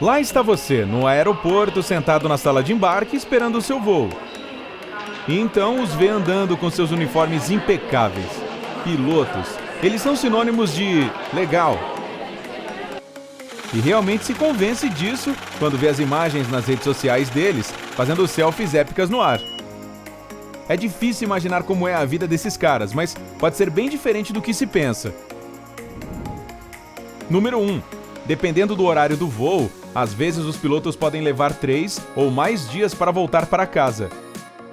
Lá está você, no aeroporto, sentado na sala de embarque, esperando o seu voo. E então os vê andando com seus uniformes impecáveis. Pilotos. Eles são sinônimos de legal. E realmente se convence disso quando vê as imagens nas redes sociais deles, fazendo selfies épicas no ar. É difícil imaginar como é a vida desses caras, mas pode ser bem diferente do que se pensa. Número 1. Dependendo do horário do voo, às vezes os pilotos podem levar 3 ou mais dias para voltar para casa.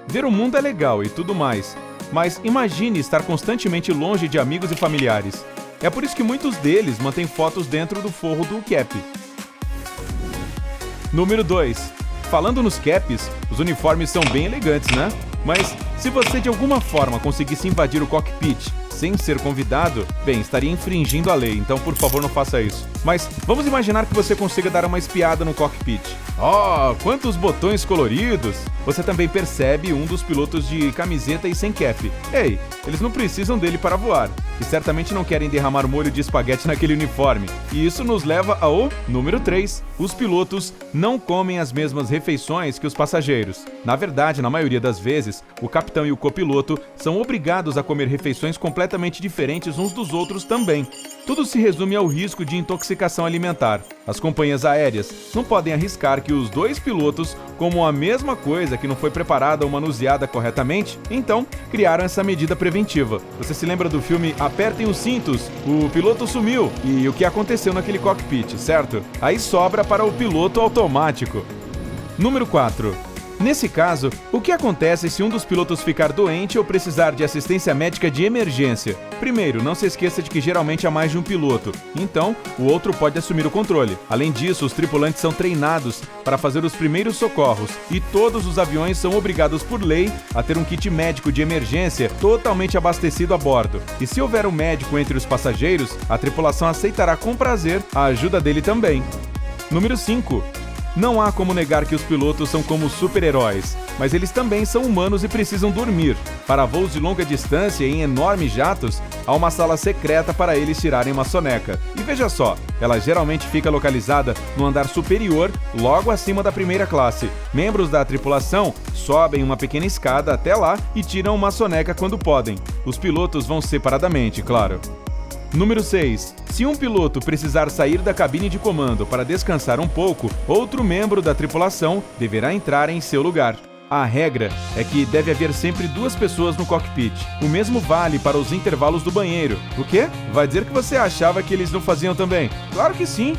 Ver o mundo é legal e tudo mais, mas imagine estar constantemente longe de amigos e familiares. É por isso que muitos deles mantêm fotos dentro do forro do cap. Número 2. Falando nos caps, os uniformes são bem elegantes, né? Mas se você de alguma forma conseguisse invadir o cockpit sem ser convidado, bem, estaria infringindo a lei, então por favor não faça isso. Mas vamos imaginar que você consiga dar uma espiada no cockpit. Oh, quantos botões coloridos! Você também percebe um dos pilotos de camiseta e sem cap. Ei, eles não precisam dele para voar. E certamente não querem derramar molho de espaguete naquele uniforme. E isso nos leva ao número 3. Os pilotos não comem as mesmas refeições que os passageiros. Na verdade, na maioria das vezes, o capitão e o copiloto são obrigados a comer refeições completamente diferentes uns dos outros também. Tudo se resume ao risco de intoxicação alimentar. As companhias aéreas não podem arriscar que os dois pilotos comam a mesma coisa que não foi preparada ou manuseada corretamente, então criaram essa medida preventiva. Você se lembra do filme Apertem os Cintos? O piloto sumiu e o que aconteceu naquele cockpit, certo? Aí sobra para o piloto automático. Número 4. Nesse caso, o que acontece se um dos pilotos ficar doente ou precisar de assistência médica de emergência? Primeiro, não se esqueça de que geralmente há mais de um piloto, então o outro pode assumir o controle. Além disso, os tripulantes são treinados para fazer os primeiros socorros e todos os aviões são obrigados por lei a ter um kit médico de emergência totalmente abastecido a bordo. E se houver um médico entre os passageiros, a tripulação aceitará com prazer a ajuda dele também. Número 5. Não há como negar que os pilotos são como super-heróis, mas eles também são humanos e precisam dormir. Para voos de longa distância em enormes jatos, há uma sala secreta para eles tirarem uma soneca. E veja só, ela geralmente fica localizada no andar superior, logo acima da primeira classe. Membros da tripulação sobem uma pequena escada até lá e tiram uma soneca quando podem. Os pilotos vão separadamente, claro. Número 6. Se um piloto precisar sair da cabine de comando para descansar um pouco, outro membro da tripulação deverá entrar em seu lugar. A regra é que deve haver sempre 2 pessoas no cockpit. O mesmo vale para os intervalos do banheiro. O quê? Vai dizer que você achava que eles não faziam também? Claro que sim!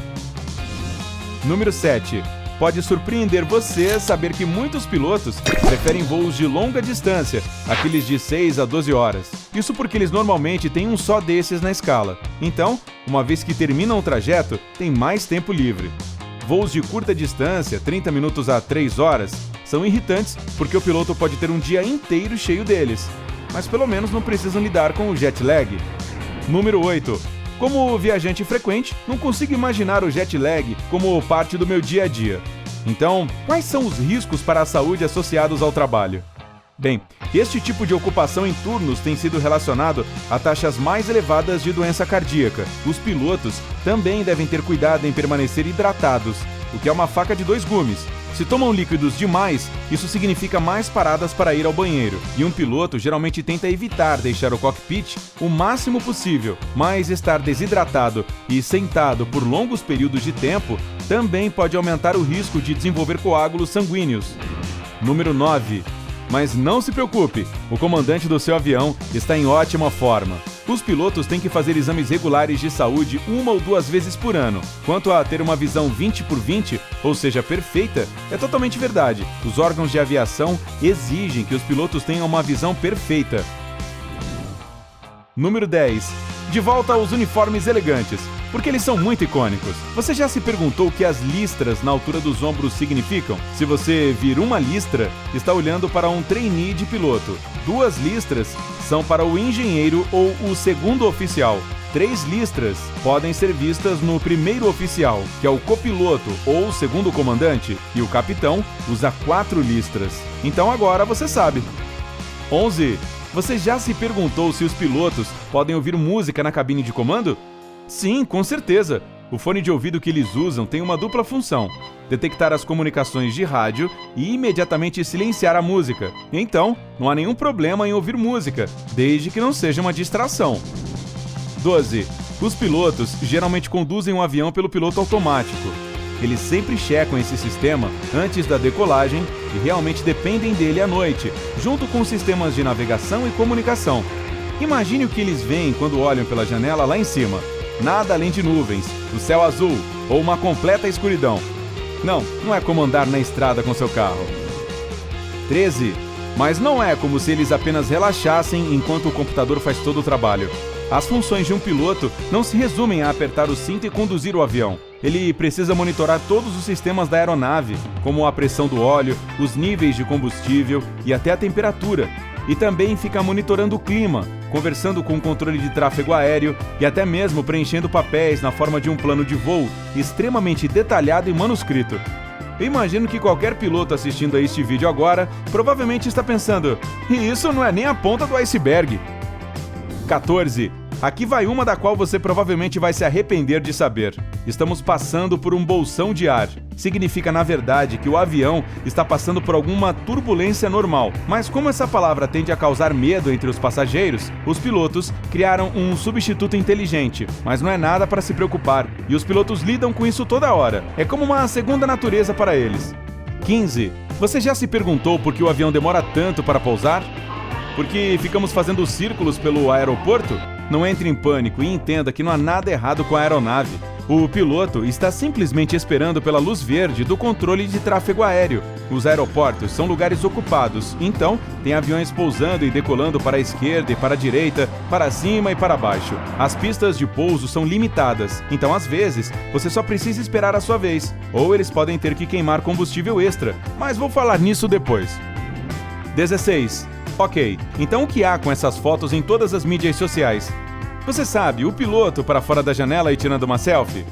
Número 7. Pode surpreender você saber que muitos pilotos preferem voos de longa distância, aqueles de 6 a 12 horas. Isso porque eles normalmente têm um só desses na escala. Então, uma vez que terminam o trajeto, tem mais tempo livre. Voos de curta distância, 30 minutos a 3 horas, são irritantes porque o piloto pode ter um dia inteiro cheio deles. Mas pelo menos não precisam lidar com o jet lag. Número 8. Como viajante frequente, não consigo imaginar o jet lag como parte do meu dia a dia. Então, quais são os riscos para a saúde associados ao trabalho? Bem, este tipo de ocupação em turnos tem sido relacionado a taxas mais elevadas de doença cardíaca. Os pilotos também devem ter cuidado em permanecer hidratados, o que é uma faca de 2 gumes. Se tomam líquidos demais, isso significa mais paradas para ir ao banheiro. E um piloto geralmente tenta evitar deixar o cockpit o máximo possível, mas estar desidratado e sentado por longos períodos de tempo também pode aumentar o risco de desenvolver coágulos sanguíneos. Número 9. Mas não se preocupe, o comandante do seu avião está em ótima forma. Os pilotos têm que fazer exames regulares de saúde 1 ou 2 vezes por ano. Quanto a ter uma visão 20x20, ou seja, perfeita, é totalmente verdade. Os órgãos de aviação exigem que os pilotos tenham uma visão perfeita. Número 10. De volta aos uniformes elegantes, porque eles são muito icônicos. Você já se perguntou o que as listras na altura dos ombros significam? Se você vir uma listra, está olhando para um trainee de piloto. 2 listras são para o engenheiro ou o segundo oficial. 3 listras podem ser vistas no primeiro oficial, que é o copiloto ou segundo comandante, e o capitão usa 4 listras. Então agora você sabe. 11. Você já se perguntou se os pilotos podem ouvir música na cabine de comando? Sim, com certeza. O fone de ouvido que eles usam tem uma dupla função: detectar as comunicações de rádio e imediatamente silenciar a música. Então, não há nenhum problema em ouvir música, desde que não seja uma distração. 12. Os pilotos geralmente conduzem um avião pelo piloto automático. Eles sempre checam esse sistema antes da decolagem e realmente dependem dele à noite, junto com sistemas de navegação e comunicação. Imagine o que eles veem quando olham pela janela lá em cima. Nada além de nuvens, o céu azul ou uma completa escuridão. Não é como andar na estrada com seu carro. 13. Mas não é como se eles apenas relaxassem enquanto o computador faz todo o trabalho. As funções de um piloto não se resumem a apertar o cinto e conduzir o avião. Ele precisa monitorar todos os sistemas da aeronave, como a pressão do óleo, os níveis de combustível e até a temperatura. E também fica monitorando o clima, conversando com o controle de tráfego aéreo e até mesmo preenchendo papéis na forma de um plano de voo extremamente detalhado e manuscrito. Eu imagino que qualquer piloto assistindo a este vídeo agora provavelmente está pensando: e isso não é nem a ponta do iceberg. 14. Aqui vai uma da qual você provavelmente vai se arrepender de saber. Estamos passando por um bolsão de ar. Significa, na verdade, que o avião está passando por alguma turbulência normal. Mas como essa palavra tende a causar medo entre os passageiros, os pilotos criaram um substituto inteligente. Mas não é nada para se preocupar, e os pilotos lidam com isso toda hora. É como uma segunda natureza para eles. 15. Você já se perguntou por que o avião demora tanto para pousar? Porque ficamos fazendo círculos pelo aeroporto? Não entre em pânico e entenda que não há nada errado com a aeronave. O piloto está simplesmente esperando pela luz verde do controle de tráfego aéreo. Os aeroportos são lugares ocupados, então tem aviões pousando e decolando para a esquerda e para a direita, para cima e para baixo. As pistas de pouso são limitadas, então às vezes você só precisa esperar a sua vez, ou eles podem ter que queimar combustível extra, mas vou falar nisso depois. 16. Ok, então o que há com essas fotos em todas as mídias sociais? Você sabe, o piloto para fora da janela e tirando uma selfie?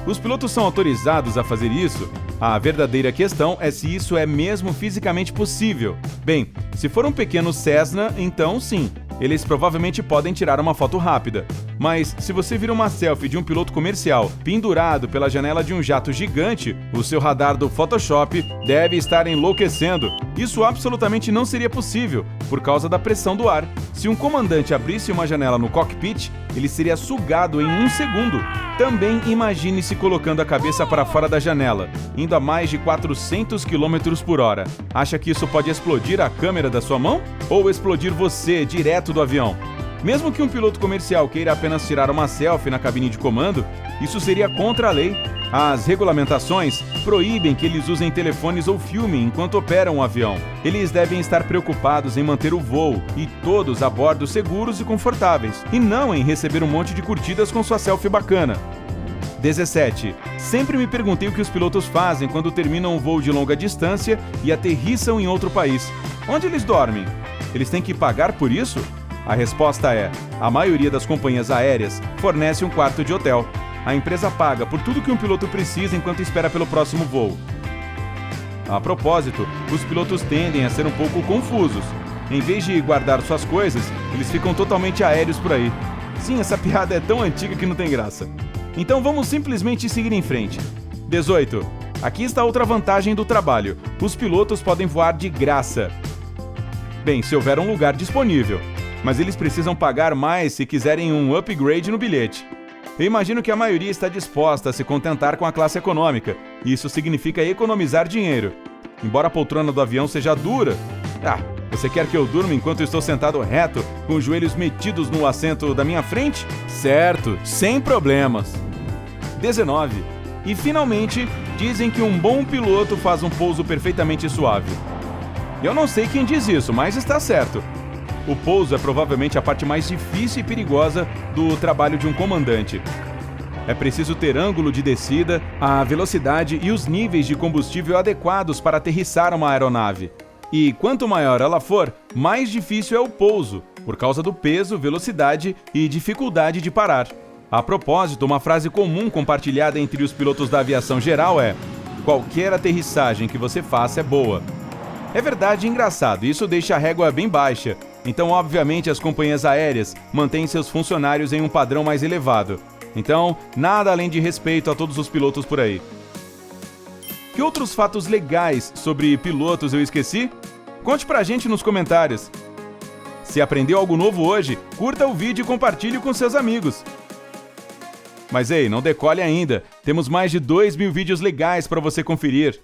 Os pilotos são autorizados a fazer isso? A verdadeira questão é se isso é mesmo fisicamente possível. Bem, se for um pequeno Cessna, então sim, eles provavelmente podem tirar uma foto rápida. Mas se você vir uma selfie de um piloto comercial pendurado pela janela de um jato gigante, o seu radar do Photoshop deve estar enlouquecendo. Isso absolutamente não seria possível, por causa da pressão do ar. Se um comandante abrisse uma janela no cockpit, ele seria sugado em 1 segundo. Também imagine se colocando a cabeça para fora da janela, indo a mais de 400 km por hora. Acha que isso pode explodir a câmera da sua mão? Ou explodir você direto do avião? Mesmo que um piloto comercial queira apenas tirar uma selfie na cabine de comando, isso seria contra a lei. As regulamentações proíbem que eles usem telefones ou filmem enquanto operam o avião. Eles devem estar preocupados em manter o voo e todos a bordo seguros e confortáveis, e não em receber um monte de curtidas com sua selfie bacana. 17. Sempre me perguntei o que os pilotos fazem quando terminam um voo de longa distância e aterrissam em outro país. Onde eles dormem? Eles têm que pagar por isso? A resposta é: a maioria das companhias aéreas fornece um quarto de hotel. A empresa paga por tudo que um piloto precisa enquanto espera pelo próximo voo. A propósito, os pilotos tendem a ser um pouco confusos. Em vez de guardar suas coisas, eles ficam totalmente aéreos por aí. Sim, essa piada é tão antiga que não tem graça. Então vamos simplesmente seguir em frente. 18. Aqui está outra vantagem do trabalho: os pilotos podem voar de graça. Bem, se houver um lugar disponível. Mas eles precisam pagar mais se quiserem um upgrade no bilhete. Eu imagino que a maioria está disposta a se contentar com a classe econômica, e isso significa economizar dinheiro. Embora a poltrona do avião seja dura... você quer que eu durma enquanto estou sentado reto, com os joelhos metidos no assento da minha frente? Certo, sem problemas. 19. E finalmente, dizem que um bom piloto faz um pouso perfeitamente suave. Eu não sei quem diz isso, mas está certo. O pouso é provavelmente a parte mais difícil e perigosa do trabalho de um comandante. É preciso ter ângulo de descida, a velocidade e os níveis de combustível adequados para aterrissar uma aeronave. E quanto maior ela for, mais difícil é o pouso, por causa do peso, velocidade e dificuldade de parar. A propósito, uma frase comum compartilhada entre os pilotos da aviação geral é: qualquer aterrissagem que você faça é boa. É verdade e engraçado, isso deixa a régua bem baixa. Então, obviamente, as companhias aéreas mantêm seus funcionários em um padrão mais elevado. Então, nada além de respeito a todos os pilotos por aí. Que outros fatos legais sobre pilotos eu esqueci? Conte pra gente nos comentários. Se aprendeu algo novo hoje, curta o vídeo e compartilhe com seus amigos. Mas ei, não decole ainda, temos mais de 2.000 vídeos legais para você conferir.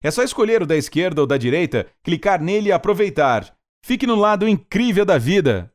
É só escolher o da esquerda ou da direita, clicar nele e aproveitar. Fique no lado incrível da vida!